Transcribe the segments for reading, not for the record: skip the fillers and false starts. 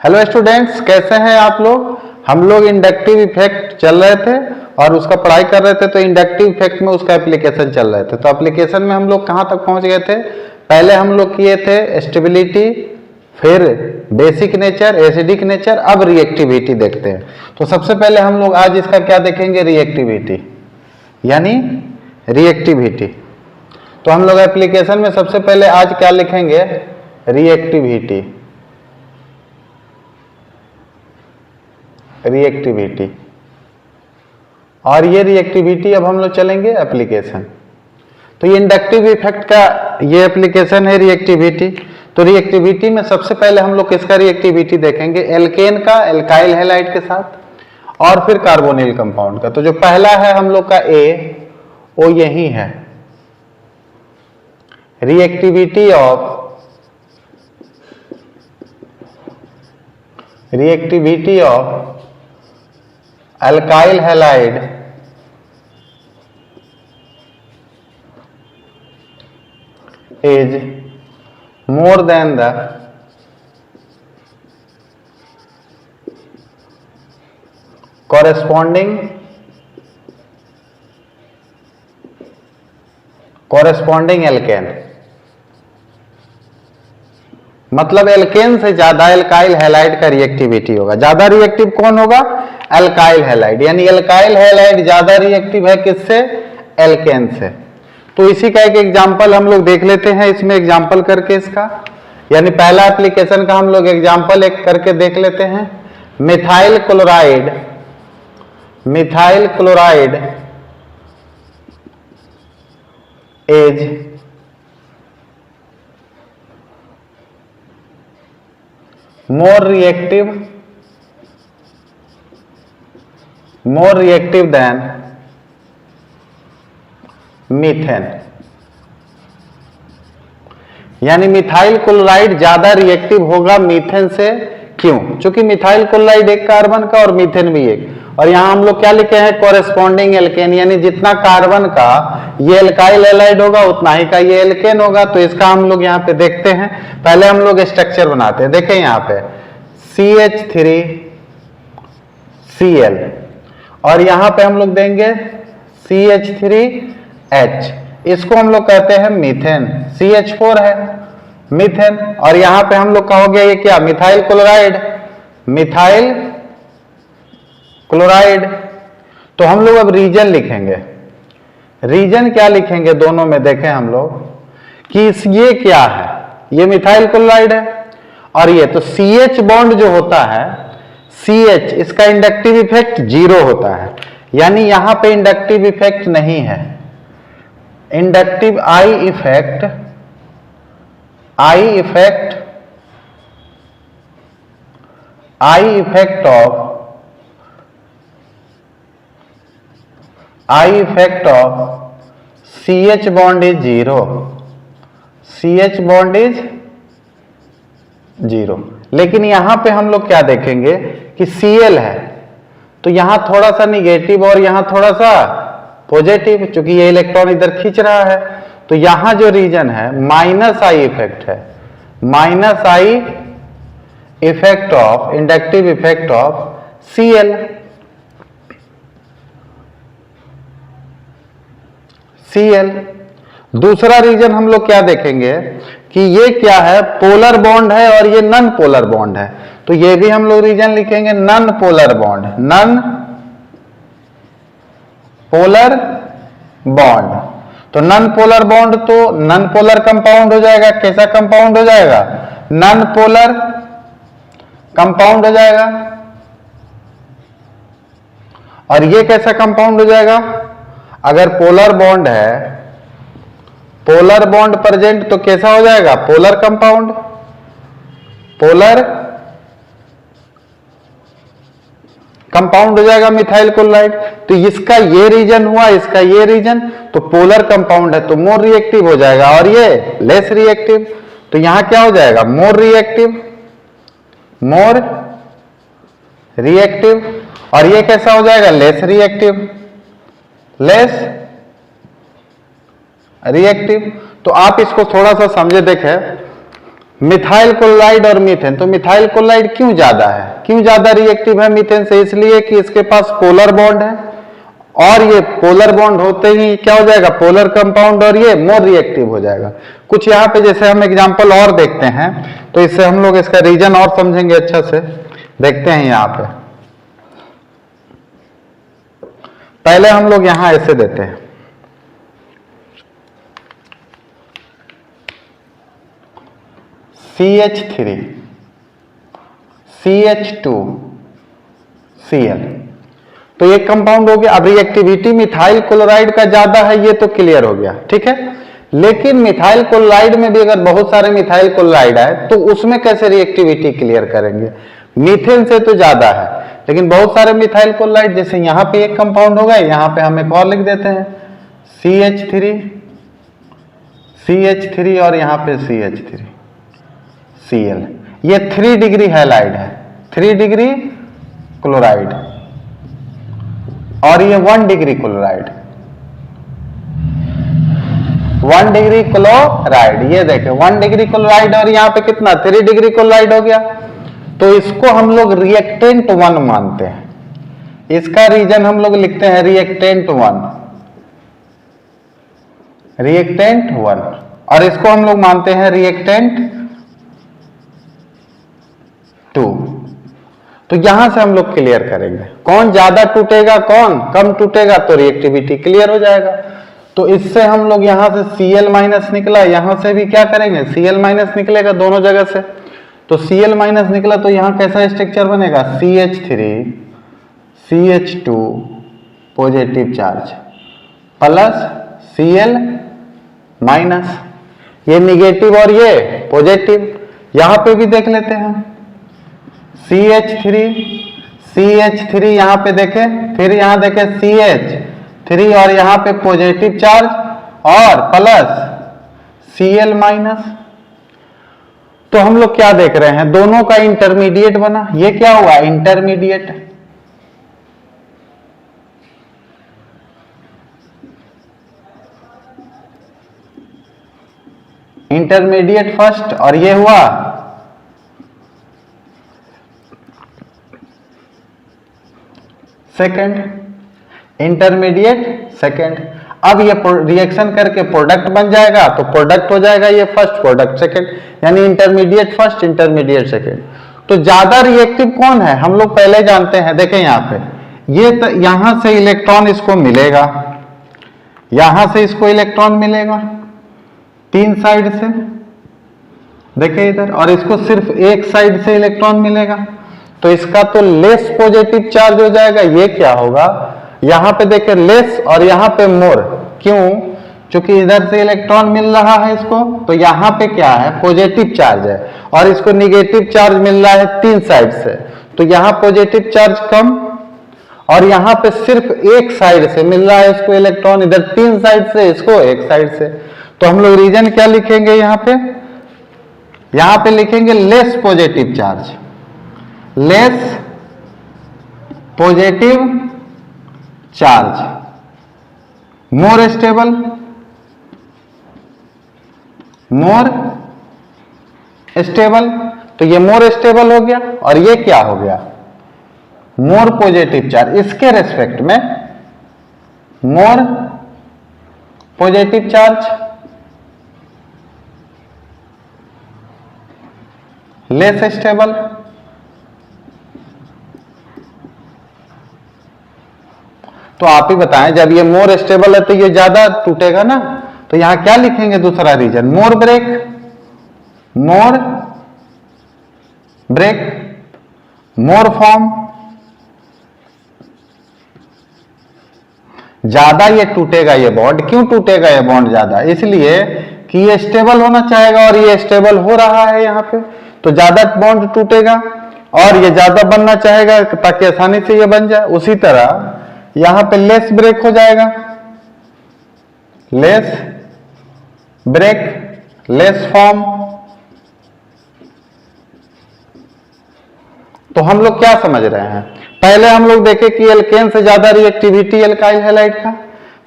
Hello students, कैसे हैं आप लोग। हम लोग इंडक्टिव इफेक्ट चल रहे थे और उसका पढ़ाई कर रहे थे, तो इंडक्टिव इफेक्ट में उसका एप्लीकेशन चल रहे थे। तो एप्लीकेशन में हम लोग कहाँ तक पहुँच गए थे। पहले हम लोग किए थे स्टेबिलिटी, फिर बेसिक नेचर, एसिडिक नेचर, अब रिएक्टिविटी देखते हैं। तो सबसे पहले हम लोग आज इसका क्या देखेंगे, रिएक्टिविटी यानी रिएक्टिविटी। तो हम लोग एप्लीकेशन में सबसे पहले आज क्या लिखेंगे, रिएक्टिविटी। रिएक्टिविटी और ये रिएक्टिविटी अब हम लोग चलेंगे एप्लीकेशन। तो ये इंडक्टिव इफेक्ट का ये एप्लीकेशन है रिएक्टिविटी। तो रिएक्टिविटी में सबसे पहले हम लोग किसका रिएक्टिविटी देखेंगे, एल्केन का एल्काइल हैलाइड के साथ और फिर कार्बोनिल कंपाउंड का। तो जो पहला है हम लोग का ए, वो यही है, reactivity of alkyl halide is more than the corresponding alkane। मतलब एल्केन से ज्यादा एल्काइल हैलाइड का रिएक्टिविटी होगा। ज्यादा रिएक्टिव कौन होगा, एल्काइल हैलाइड, यानी एल्काइल हैलाइड ज्यादा रिएक्टिव है किससे, एल्केन से। तो इसी का एक एग्जांपल हम लोग देख लेते हैं इसमें, एग्जांपल करके इसका, यानी पहला एप्लीकेशन का हम लोग एग्जांपल एक करके देख लेते हैं। Methyl chloride is more reactive than methane. यानी मिथाइल क्लोराइड ज्यादा रिएक्टिव होगा मीथेन से। क्यों, क्योंकि मिथाइल क्लोराइड एक कार्बन का और मीथेन भी एक। और यहां हम लोग क्या लिखे हैं, कॉरेस्पॉन्डिंग एल्केन, यानी जितना कार्बन का ये एल्काइल हैलाइड होगा उतना ही का ये एल्केन होगा। तो इसका हम लोग यहाँ पे देखते हैं। पहले हम लोग स्ट्रक्चर बनाते हैं। देखें यहाँ पे CH3Cl और यहाँ पे हम लोग देंगे CH3H, इसको हम लोग कहते हैं मीथेन। CH4 है मीथेन, और यहाँ पे हम लोग का हो गया ये क्या, मिथाइल क्लोराइड। तो हम लोग अब रीजन लिखेंगे। रीजन क्या लिखेंगे दोनों में, देखें हम लोग कि ये क्या है, ये मिथाइल क्लोराइड है और ये तो CH बॉन्ड जो होता है, CH इसका इंडक्टिव इफेक्ट 0 होता है, यानी यहां पे इंडक्टिव इफेक्ट नहीं है। Inductive I effect of CH bond is 0। CH bond is 0। लेकिन यहां पे हम लोग क्या देखेंगे कि Cl है, तो यहां थोड़ा सा निगेटिव और यहां थोड़ा सा पॉजिटिव, क्योंकि ये इलेक्ट्रॉन इधर खींच रहा है। तो यहां जो रीजन है माइनस आई इफेक्ट है, minus I effect of inductive effect of Cl। दूसरा रीजन हम लोग क्या देखेंगे कि ये क्या है, पोलर बॉन्ड है और ये नॉन पोलर बॉन्ड है। तो ये भी हम लोग रीजन लिखेंगे नॉन पोलर बॉन्ड। तो नॉन पोलर बॉन्ड तो नॉन पोलर कंपाउंड हो जाएगा। कैसा कंपाउंड हो जाएगा, नॉन पोलर कंपाउंड हो जाएगा। और ये कैसा कंपाउंड हो जाएगा, अगर पोलर बॉन्ड है, पोलर बॉन्ड प्रेजेंट, तो कैसा हो जाएगा, पोलर कंपाउंड, पोलर कंपाउंड हो जाएगा मिथाइल क्लोराइड। तो इसका ये रीजन हुआ, इसका ये रीजन, तो पोलर कंपाउंड है तो मोर रिएक्टिव हो जाएगा और ये लेस रिएक्टिव। तो यहां क्या हो जाएगा, मोर रिएक्टिव। और ये कैसा हो जाएगा, लेस रिएक्टिव। तो आप इसको थोड़ा सा समझे, देखें मिथाइल क्लोराइड और मीथेन। तो मिथाइल क्लोराइड क्यों ज्यादा है, क्यों ज्यादा रिएक्टिव है मीथेन से? इसलिए कि इसके पास पोलर बॉन्ड है, और ये पोलर बॉन्ड होते ही क्या हो जाएगा, पोलर कंपाउंड, और ये मोर रिएक्टिव हो जाएगा। कुछ यहाँ पे जैसे हम एग्जांपल और देखते हैं, तो इससे हम लोग इसका रीजन और समझेंगे अच्छा से। देखते हैं यहाँ पे, पहले हम लोग यहां ऐसे देते हैं, CH3 CH2 Cl, तो ये कंपाउंड हो गया। अब रिएक्टिविटी मिथाइल क्लोराइड का ज्यादा है, ये तो क्लियर हो गया, ठीक है। लेकिन मिथाइल क्लोराइड में भी अगर बहुत सारे मिथाइल क्लोराइड आए तो उसमें कैसे रिएक्टिविटी क्लियर करेंगे? मीथेन से तो ज्यादा है, लेकिन बहुत सारे मिथाइल क्लोराइड, जैसे यहां पे एक कंपाउंड हो गए, यहां पे हम एक और लिख देते हैं CH3 और यहां पे CH3 Cl। ये 3 डिग्री हैलाइड है, 3 डिग्री क्लोराइड, और ये 1 डिग्री क्लोराइड, 1 डिग्री क्लोराइड। ये देखें 1 डिग्री क्लोराइड, और यहां पे कितना, 3 डिग्री क्लोराइड हो गया। तो इसको हम लोग रिएक्टेंट 1 मानते हैं। इसका रीजन हम लोग लिखते हैं रिएक्टेंट 1, रिएक्टेंट 1, और इसको हम लोग मानते हैं रिएक्टेंट 2। तो यहां से हम लोग क्लियर करेंगे कौन ज्यादा टूटेगा कौन कम टूटेगा, तो रिएक्टिविटी क्लियर हो जाएगा। तो इससे हम लोग यहां से Cl माइनस निकला, यहां से भी क्या करेंगे, Cl माइनस निकलेगा दोनों जगह से। तो Cl माइनस निकला, तो यहां कैसा स्ट्रक्चर बनेगा, CH3 CH2 positive charge plus Cl minus, ये निगेटिव और ये पॉजिटिव। यहां पे भी देख लेते हैं, CH3 यहां पे देखें, फिर यहां देखें CH3, और यहां पे पॉजिटिव चार्ज और प्लस Cl माइनस। तो हम लोग क्या देख रहे हैं, दोनों का इंटरमीडिएट बना। ये क्या हुआ, इंटरमीडिएट। इंटरमीडिएट फर्स्ट, और ये हुआ सेकंड, इंटरमीडिएट सेकंड। अब ये रिएक्शन करके प्रोडक्ट बन जाएगा, तो प्रोडक्ट हो जाएगा ये फर्स्ट, प्रोडक्ट सेकंड, यानी इंटरमीडिएट फर्स्ट इंटरमीडिएट सेकंड। तो ज्यादा रिएक्टिव कौन है, हम लोग पहले जानते हैं। देखें यहां पे, ये तो यहां से इलेक्ट्रॉन इसको मिलेगा, यहां से इसको इलेक्ट्रॉन मिलेगा 3 साइड से, देखें इधर, और इसको सिर्फ एक साइड से इलेक्ट्रॉन मिलेगा, तो इसका तो लेस पॉजिटिव चार्ज हो जाएगा। ये क्या होगा, यहां पे देखें लेस और यहां पे मोर, क्यों, क्योंकि इधर से इलेक्ट्रॉन मिल रहा है इसको, तो यहां पे क्या है, पॉजिटिव चार्ज है, और इसको निगेटिव चार्ज मिल रहा है 3 साइड से, तो यहां पॉजिटिव चार्ज कम, और यहां पे सिर्फ एक साइड से मिल रहा है इसको इलेक्ट्रॉन, इधर 3 साइड से, इसको एक साइड से। तो हम लोग रीजन क्या लिखेंगे यहां पे लिखेंगे less positive charge, less positive charge, more stable, more stable. तो ये मोर स्टेबल हो गया, और ये क्या हो गया, मोर पॉजिटिव चार्ज। इसके रेस्पेक्ट में more positive charge, less stable. तो आप ही बताएं, जब ये मोर स्टेबल है तो ये ज्यादा टूटेगा ना, तो यहां क्या लिखेंगे दूसरा रीजन, मोर ब्रेक, मोर ब्रेक, मोर फॉर्म। ज्यादा ये टूटेगा ये बॉन्ड, क्यों टूटेगा ये बॉन्ड ज्यादा, इसलिए कि ये स्टेबल होना चाहेगा, और ये स्टेबल हो रहा है यहां पे, तो ज्यादा बॉन्ड टूटेगा, और ये ज्यादा बनना चाहेगा ताकि आसानी से ये बन जाए। उसी तरह यहां पे लेस ब्रेक हो जाएगा, लेस ब्रेक, लेस फॉर्म। तो हम लोग क्या समझ रहे हैं, पहले हम लोग देखे कि एल्केन से ज्यादा रिएक्टिविटी एल्काइल हैलाइड का,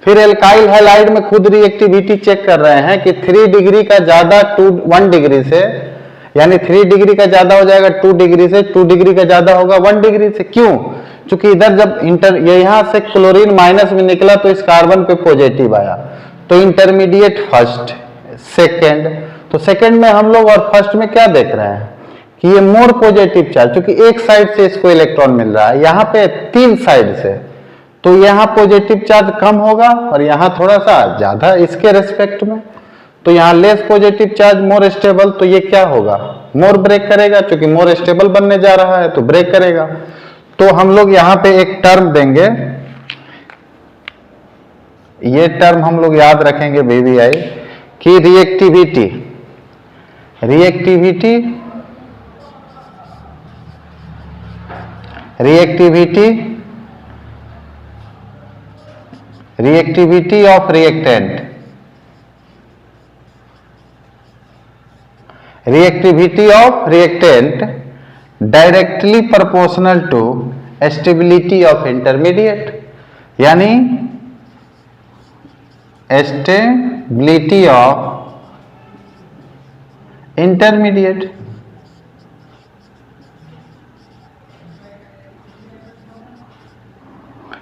फिर एल्काइल हैलाइड में खुद रिएक्टिविटी चेक कर रहे हैं कि 3 डिग्री का ज्यादा 1 डिग्री से यानी 3 डिग्री का ज्यादा हो जाएगा 2 डिग्री से, 2 डिग्री का ज्यादा होगा 1 डिग्री से। क्यों? क्योंकि इधर जब ये यहां से क्लोरीन माइनस में निकला तो इस कार्बन पे पॉजिटिव आया, तो इंटरमीडिएट फर्स्ट, सेकेंड, तो सेकेंड में हम लोग और फर्स्ट में क्या देख रहे हैं कि ये मोर पॉजिटिव चार्ज, क्योंकि एक साइड से इसको इलेक्ट्रॉन मिल रहा है, यहाँ पे 3 साइड से, तो यहाँ पॉजिटिव चार्ज कम होगा और यहाँ थोड़ा सा ज्यादा इसके रेस्पेक्ट में, तो यहाँ less positive charge, more stable, तो ये क्या होगा, मोर ब्रेक करेगा, क्योंकि मोर स्टेबल बनने जा रहा है तो ब्रेक करेगा। तो हम लोग यहाँ पे एक टर्म देंगे, ये टर्म हम लोग याद रखेंगे VBI कि reactivity, reactivity, reactivity, reactivity of reactant, reactivity of reactant directly proportional to stability of intermediate, यानी stability of intermediate।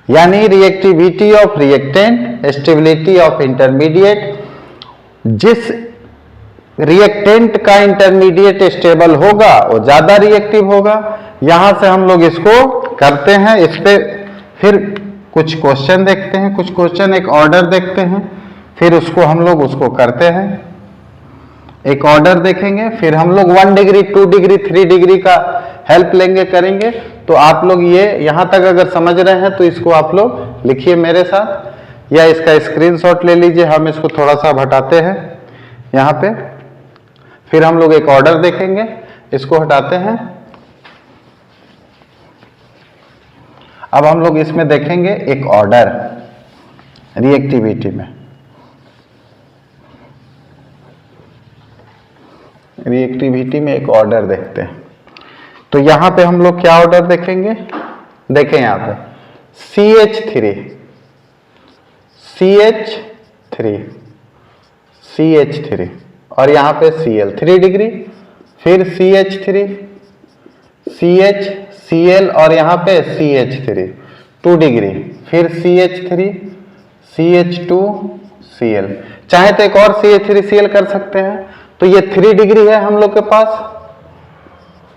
यानी reactivity of reactant, stability of intermediate, जिस रिएक्टेंट का इंटरमीडिएट स्टेबल होगा वो ज्यादा रिएक्टिव होगा। यहां से हम लोग इसको करते हैं, इस पे फिर कुछ क्वेश्चन देखते हैं, कुछ क्वेश्चन एक ऑर्डर देखते हैं, फिर उसको हम लोग उसको करते हैं, एक ऑर्डर देखेंगे, फिर हम लोग 1 डिग्री 2 डिग्री 3 डिग्री का हेल्प लेंगे, करेंगे। तो आप लोग ये यहां तक अगर समझ रहे हैं तो इसको आप लोग लिखिए मेरे साथ या इसका स्क्रीनशॉट ले लीजिए। हम इसको थोड़ा सा हटाते हैं यहाँ पे, फिर हम लोग एक ऑर्डर देखेंगे, इसको हटाते हैं। अब हम लोग इसमें देखेंगे एक ऑर्डर रिएक्टिविटी में, रिएक्टिविटी में एक ऑर्डर देखते हैं। तो यहां पे हम लोग क्या ऑर्डर देखेंगे, देखें यहां पे CH3, CH3, CH3 और यहाँ पे Cl 3 डिग्री, फिर CH3, CH, Cl और यहाँ पे CH3 2 डिग्री, फिर CH3, CH2, Cl, चाहे तो एक और CH3 Cl कर सकते हैं। तो ये 3 डिग्री है हम लोग के पास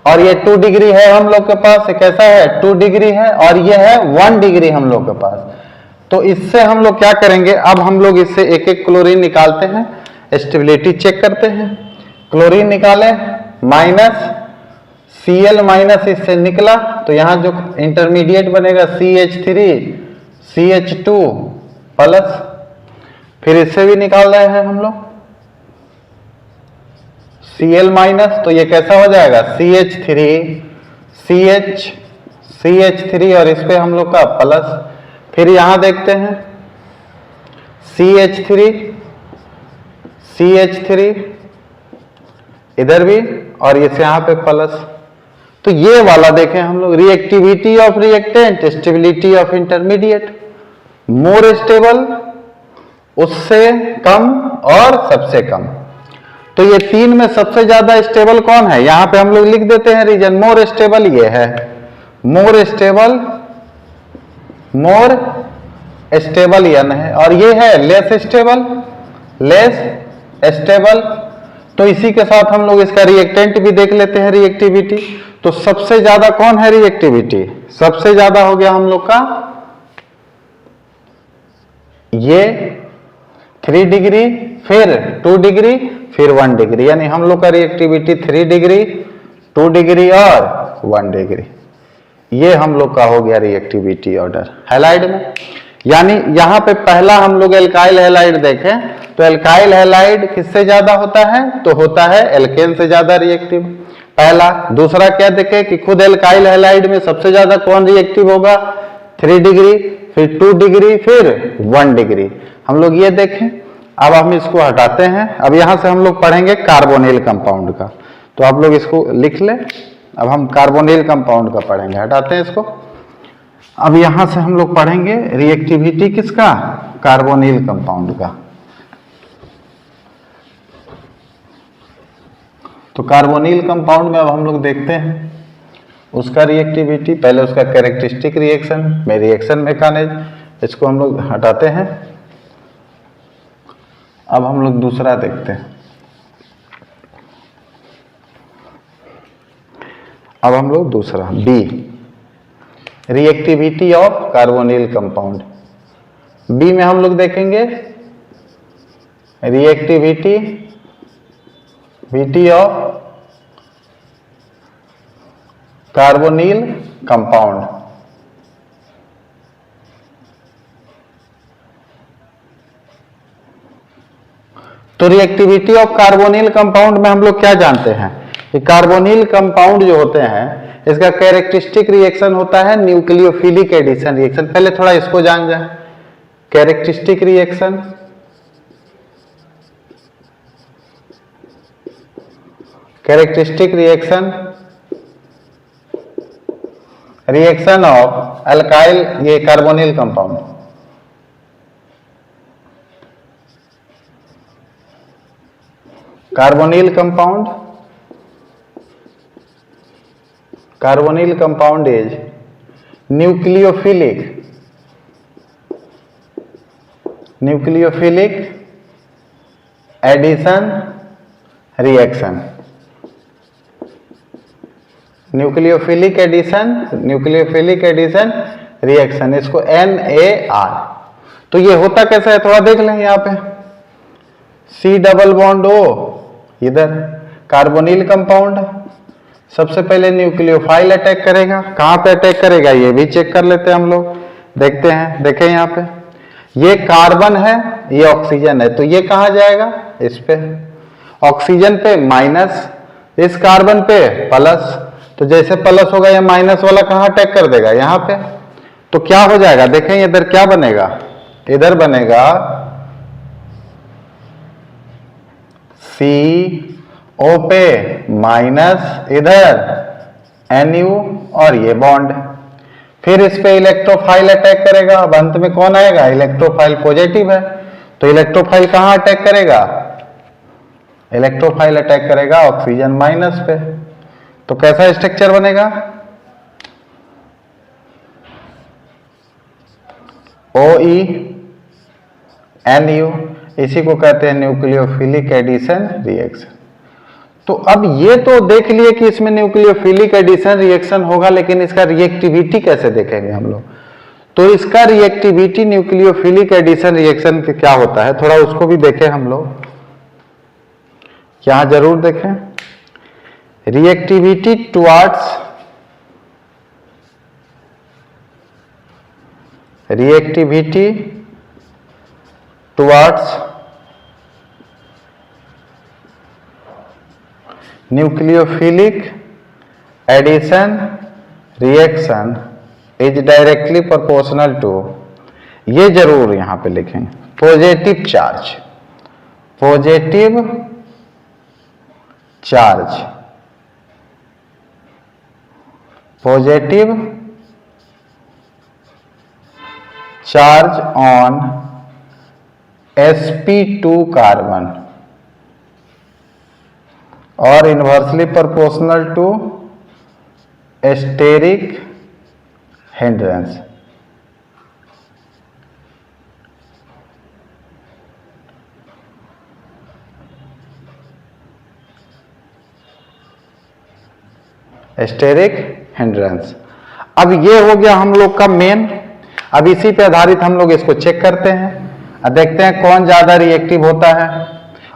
और ये 2 डिग्री है हम लोग के पास। ये कैसा है, 2 डिग्री है और ये है 1 डिग्री हम लोग के पास। तो इससे हम लोग क्या करेंगे, अब हम लोग इससे एक एक क्लोरीन निकालते हैं, स्टेबिलिटी चेक करते हैं। क्लोरीन निकाले, माइनस Cl माइनस इससे निकला, तो यहां जो इंटरमीडिएट बनेगा CH3, CH2 प्लस, फिर इससे भी निकाल रहे हैं हम लोग Cl माइनस, तो ये कैसा हो जाएगा CH3, CH, CH3 और इस पे हम लोग का प्लस, फिर यहां देखते हैं CH3, CH3 इधर भी और इस यहां पे प्लस। तो ये वाला देखें हम लोग, reactivity of reactant, stability of intermediate, more stable, उससे कम और सबसे कम। तो ये 3 में सबसे ज्यादा स्टेबल कौन है, यहां पे हम लोग लिख देते हैं रीजन, मोर स्टेबल ये है, मोर स्टेबल, मोर स्टेबल यन है, और ये है लेस स्टेबल, लेस स्टेबल। तो इसी के साथ हम लोग इसका रिएक्टेंट भी देख लेते हैं, रिएक्टिविटी। तो सबसे ज्यादा कौन है रिएक्टिविटी, सबसे ज्यादा हो गया हम लोग का ये 3 डिग्री, फिर 2 डिग्री, फिर 1 डिग्री, यानी हम लोग का रिएक्टिविटी 3 डिग्री, 2 डिग्री और 1 डिग्री। ये हम लोग का हो गया रिएक्टिविटी ऑर्डर हैलाइड में। यानी यहां पे पहला हम लोग एल्काइल हैलाइड देखें तो एल्काइल हैलाइड किससे ज्यादा होता है, तो होता है एल्केन से ज्यादा रिएक्टिव, पहला। दूसरा क्या देखे कि खुद एल्काइल हैलाइड में सबसे ज्यादा कौन रिएक्टिव होगा, 3 डिग्री, फिर 2 डिग्री, फिर 1 डिग्री, हम लोग ये देखें। अब हम इसको हटाते हैं, अब यहां से हम लोग पढ़ेंगे कार्बोनिल कंपाउंड का, तो आप लोग इसको लिख ले। अब हम कार्बोनिल कंपाउंड का पढ़ेंगे, हटाते हैं इसको। अब यहां से हम लोग पढ़ेंगे रिएक्टिविटी किसका, कार्बोनिल कंपाउंड का। तो कार्बोनिल कंपाउंड में अब हम लोग देखते हैं उसका रिएक्टिविटी, पहले उसका कैरेक्टरिस्टिक रिएक्शन में रिएक्शन मैकेनिज्म, इसको हम लोग हटाते हैं। अब हम लोग दूसरा देखते हैं। अब हम लोग दूसरा B, reactivity of carbonyl compound. B में हम लोग देखेंगे रिएक्टिविटी ऑफ कार्बोनिल कंपाउंड। तो रिएक्टिविटी ऑफ कार्बोनिल कंपाउंड में हम लोग क्या जानते हैं कि कार्बोनिल कंपाउंड जो होते हैं इसका कैरेक्टरिस्टिक रिएक्शन होता है न्यूक्लियोफिलिक एडिशन रिएक्शन। पहले थोड़ा इसको जान जाए, characteristic reaction, reaction of alkyl, ये carbonyl compound, carbonyl compound is nucleophilic addition reaction. Nucleophilic addition reaction, इसको NaR। तो ये होता कैसे है थोड़ा देख लें। यहाँ पे C डबल बॉन्ड O, इधर कार्बोनिल कंपाउंड, सबसे पहले न्यूक्लियोफाइल अटैक करेगा। कहां पे अटैक करेगा ये भी चेक कर लेते हैं हम लोग, देखते हैं। देखें यहाँ पे ये कार्बन है, ये ऑक्सीजन है, तो ये कहां जाएगा, इस पे ऑक्सीजन पे माइनस, इस कार्बन पे प्लस। तो जैसे प्लस होगा ये माइनस वाला कहां अटैक कर देगा, यहाँ पे। तो क्या हो जाएगा, देखें इधर क्या बनेगा, इधर बनेगा CO पे माइनस, इधर Nu और ये बॉन्ड। फिर इस पे इलेक्ट्रोफाइल अटैक करेगा। अब अंत में कौन आएगा, इलेक्ट्रोफाइल पॉजिटिव है, तो इलेक्ट्रोफाइल कहां अटैक करेगा, इलेक्ट्रोफाइल अटैक करेगा ऑक्सीजन माइनस पे। तो कैसा स्ट्रक्चर बनेगा, OE Nu, इसी को कहते हैं न्यूक्लियोफिलिक एडिशन रिएक्शन। तो अब ये तो देख लिए कि इसमें न्यूक्लियोफिलिक एडिशन रिएक्शन होगा, लेकिन इसका रिएक्टिविटी कैसे देखेंगे हम लोग। तो इसका रिएक्टिविटी न्यूक्लियोफिलिक एडिशन रिएक्शन के क्या होता है, थोड़ा उसको भी देखें हम लोग, यहां जरूर देखें। Reactivity towards nucleophilic addition reaction is directly proportional to, ये जरूर यहां पे लिखेंगे, positive charge on sp2 carbon और inversely proportional to steric hindrance. Steric hindrance. अब ये हो गया हम लोग का मेन। अब इसी पे आधारित हम लोग इसको चेक करते हैं और देखते हैं कौन ज्यादा रिएक्टिव होता है,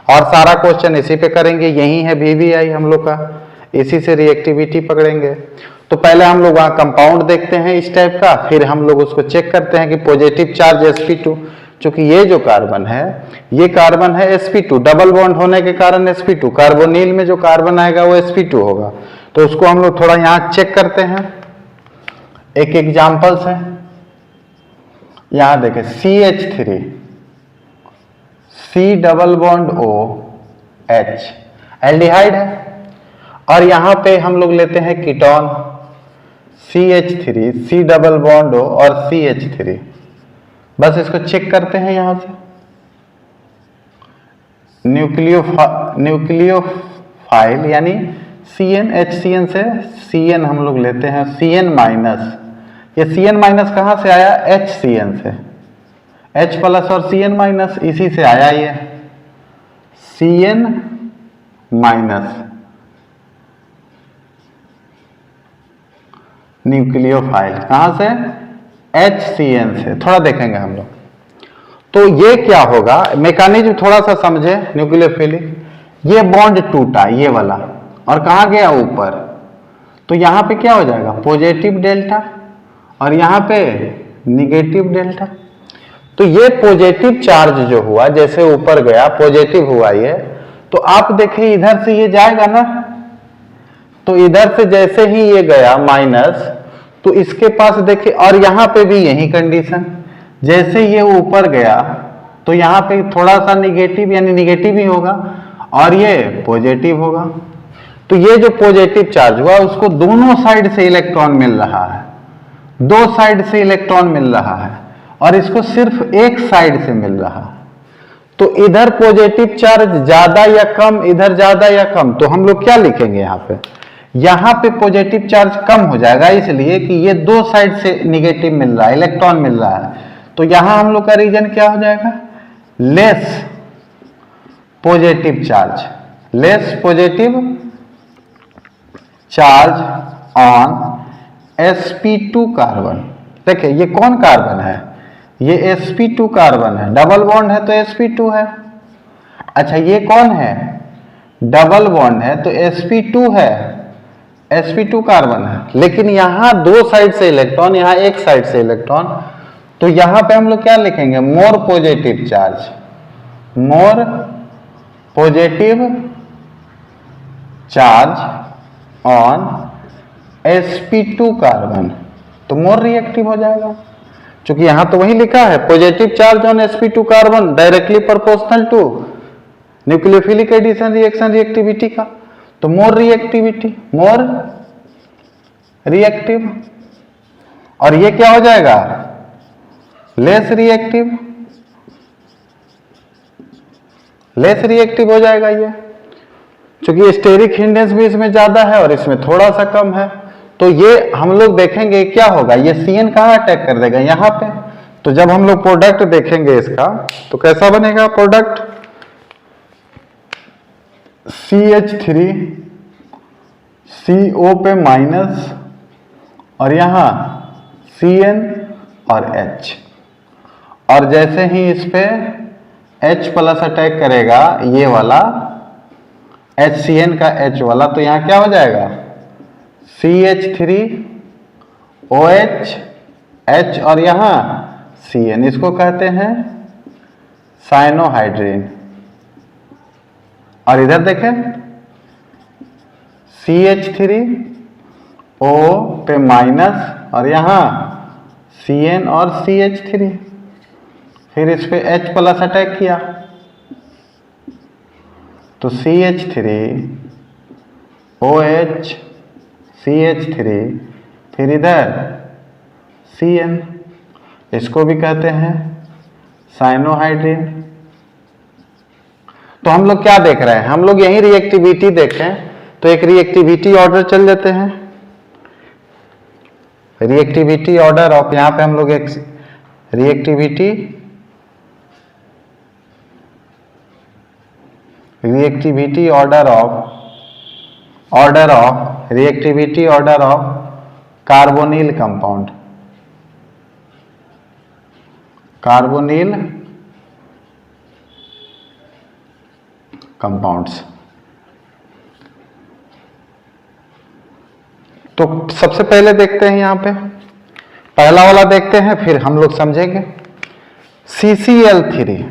और सारा क्वेश्चन इसी पे करेंगे। यही है VVI हम लोग का, इसी से रिएक्टिविटी पकड़ेंगे। तो पहले हम लोग वहां कंपाउंड देखते हैं इस टाइप का, फिर हम लोग उसको चेक करते हैं कि पॉजिटिव चार्ज sp2, चूंकि ये जो कार्बन है ये कार्बन है sp2, डबल बॉन्ड होने के कारण sp2, कार्बोनिल में जो कार्बन आएगा वो sp2 होगा। तो उसको हम लोग थोड़ा यहाँ चेक करते हैं एक एग्जाम्पल से। यहां देखें CH3, C double bond O H, aldehyde है। और यहां पे हम लोग लेते हैं ketone CH3, C double bond O और CH3। बस इसको चेक करते हैं यहां से। फाइल यानी Cn HCN से Cn हम लोग लेते हैं Cn माइनस, ये Cn माइनस कहाँ से आया? HCN से, H प्लस और Cn माइनस इसी से आया ये Cn माइनस न्यूक्लियोफाइल कहां से? HCN से। थोड़ा देखेंगे हम लोग तो ये क्या होगा, मैकेनिज्म थोड़ा सा समझे। न्यूक्लियोफिलिक, ये बॉन्ड टूटा ये वाला और कहा गया ऊपर, तो यहां पे क्या हो जाएगा? पॉजिटिव डेल्टा और यहां पे निगेटिव डेल्टा। तो ये पॉजिटिव चार्ज जो हुआ जैसे ऊपर गया पॉजिटिव हुआ ये, तो आप देखिए इधर से ये जाएगा ना, तो इधर से जैसे ही ये गया माइनस, तो इसके पास देखिए, और यहां पे भी यही कंडीशन, जैसे ये ऊपर गया तो यहां पे थोड़ा सा निगेटिव यानी निगेटिव ही होगा और ये पॉजिटिव होगा। तो ये जो पॉजिटिव चार्ज हुआ उसको दोनों साइड से इलेक्ट्रॉन मिल रहा है, दो साइड से इलेक्ट्रॉन मिल रहा है और इसको सिर्फ एक साइड से मिल रहा है। तो इधर पॉजिटिव चार्ज ज्यादा या कम, इधर ज्यादा या कम, तो हम लोग क्या लिखेंगे यहाँ पे? यहाँ पे पॉजिटिव चार्ज कम हो जाएगा इसलिए कि ये दो साइड से निगेटिव मिल रहा है, इलेक्ट्रॉन मिल रहा है। तो यहां हम लोग का रीजन क्या हो जाएगा? Less positive charge, less positive charge on sp2 carbon. देखिए ये कौन कार्बन है? ये sp2 कार्बन है, डबल बॉन्ड है तो sp2 है। अच्छा ये कौन है? डबल बॉन्ड है तो sp2 है, sp2 कार्बन है, लेकिन यहां दो साइड से इलेक्ट्रॉन, यहां एक साइड से इलेक्ट्रॉन। तो यहां पे हम लोग क्या लिखेंगे? More positive charge, more positive charge on sp2 carbon, तो मोर रिएक्टिव हो जाएगा, क्योंकि यहां तो वही लिखा है positive charge on sp2 carbon directly proportional to nucleophilic addition reaction reactivity का, तो मोर रिएक्टिविटी, मोर रिएक्टिव। और ये क्या हो जाएगा? लेस रिएक्टिव, लेस रिएक्टिव हो जाएगा ये, क्योंकि स्टेरिक हिंडेंस भी इसमें ज्यादा है और इसमें थोड़ा सा कम है। तो ये हम लोग देखेंगे क्या होगा, ये Cn कहां अटैक कर देगा? यहां पे। तो जब हम लोग प्रोडक्ट देखेंगे इसका तो कैसा बनेगा प्रोडक्ट? CH3 CO पे माइनस और यहां Cn और H, और जैसे ही इस पे H प्लस अटैक करेगा ये वाला HCN का H वाला, तो यहां क्या हो जाएगा? CH3 OH H और यहां Cn, इसको कहते हैं साइनोहाइड्रिन। और इधर देखें CH3 O पे माइनस और यहां Cn और CH3, फिर इस पे H प्लस अटैक किया तो CH3 OH CH3, फिर इधर Cn, इसको भी कहते हैं साइनोहाइड्रिन। तो हम लोग क्या देख रहे हैं? हम लोग यही रिएक्टिविटी देखें, तो एक रिएक्टिविटी ऑर्डर चल जाते हैं, रिएक्टिविटी ऑर्डर ऑफ, यहां पे हम लोग एक reactivity reactivity order of carbonyl compound, carbonyl compounds. तो सबसे पहले देखते हैं, यहां पे पहला वाला देखते हैं फिर हम लोग समझेंगे। CCl3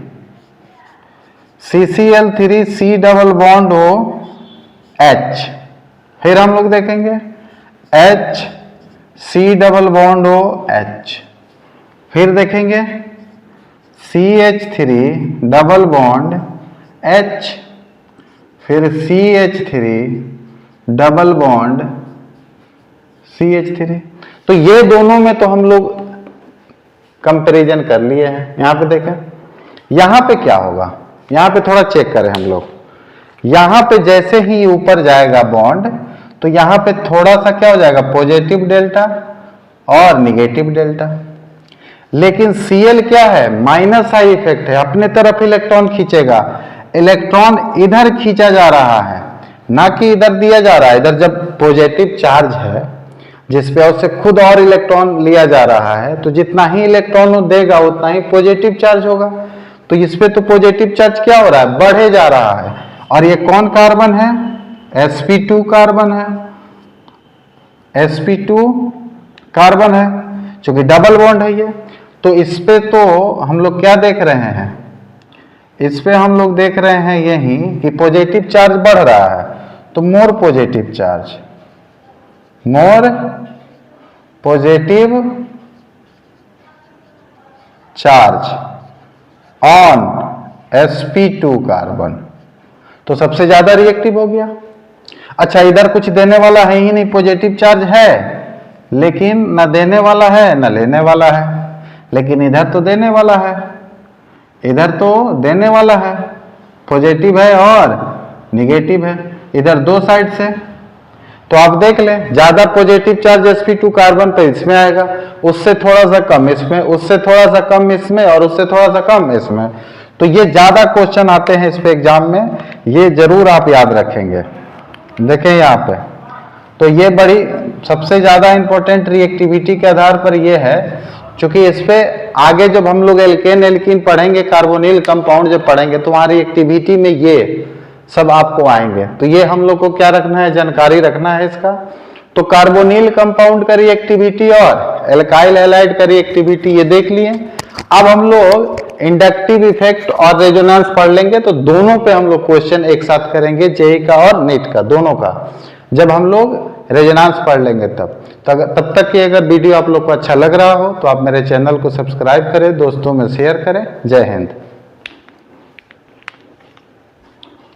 C डबल बॉन्ड हो H, फिर हम लोग देखेंगे H C डबल बॉन्ड हो H, फिर देखेंगे CH3 डबल बॉन्ड H, फिर CH3 डबल बॉन्ड CH3। तो ये दोनों में तो हम लोग कंपैरिजन कर लिए हैं। यहां पे देखें, यहां पे क्या होगा, यहां पे थोड़ा चेक करें हम लोग। यहां पे जैसे ही ऊपर जाएगा बॉन्ड तो यहां पे थोड़ा सा क्या हो जाएगा, पॉजिटिव डेल्टा और निगेटिव डेल्टा। लेकिन Cl क्या है, माइनस आई इफेक्ट है, अपने तरफ इलेक्ट्रॉन खींचेगा, इलेक्ट्रॉन इधर खींचा जा रहा है ना कि इधर दिया जा रहा है। इधर जब पॉजिटिव चार्ज है जिसपे उससे खुद और इलेक्ट्रॉन लिया जा रहा है, तो जितना ही इलेक्ट्रॉन वो देगा उतना ही पॉजिटिव चार्ज होगा। तो इस पे तो पॉजिटिव चार्ज क्या हो रहा है, बढ़े जा रहा है। और ये कौन कार्बन है, sp2 कार्बन है, sp2 कार्बन है, क्योंकि डबल बॉन्ड है ये। तो इस पे तो हम लोग क्या देख रहे हैं, इस पे हम लोग देख रहे हैं यही कि पॉजिटिव चार्ज बढ़ रहा है, तो more positive charge, more positive charge on sp2 carbon, तो सबसे ज्यादा रिएक्टिव हो गया। अच्छा, इधर कुछ देने वाला है ही नहीं, पॉजिटिव चार्ज है लेकिन न देने वाला है न लेने वाला है, लेकिन इधर तो देने वाला है, इधर तो देने वाला है, पॉजिटिव है और निगेटिव है, इधर दो साइड से। तो आप देख लें, ज्यादा पॉजिटिव चार्ज sp2 कार्बन पे इसमें आएगा, उससे थोड़ा सा कम इसमें, उससे थोड़ा सा कम इसमें और उससे थोड़ा सा कम इसमें। तो ये ज्यादा क्वेश्चन आते हैं इस पे एग्जाम में, ये जरूर आप याद रखेंगे। देखें यहाँ पे, तो ये बड़ी सबसे ज्यादा इंपॉर्टेंट रिएक्टिविटी के आधार पर ये है, क्योंकि इस पे आगे जब हम लोग एल्केन एल्कीन पढ़ेंगे, कार्बोनिल कंपाउंड जब पढ़ेंगे, तो हमारी एक्टिविटी में ये सब आपको आएंगे। तो ये हम लोग को क्या रखना है, जानकारी रखना है इसका। तो कार्बोनिल कंपाउंड का रिएक्टिविटी और एल्काइल हैलाइड का रिएक्टिविटी ये देख लिए। अब हम लोग इंडक्टिव इफेक्ट और रेजोनेंस पढ़ लेंगे, तो दोनों पे हम लोग क्वेश्चन एक साथ करेंगे, जेई का और नीट का, दोनों का, जब हम लोग रेजोनेंस पढ़ लेंगे तब तक कि अगर वीडियो आप लोग को अच्छा लग रहा हो तो आप मेरे चैनल को सब्सक्राइब करें, दोस्तों में शेयर करें। जय हिंद।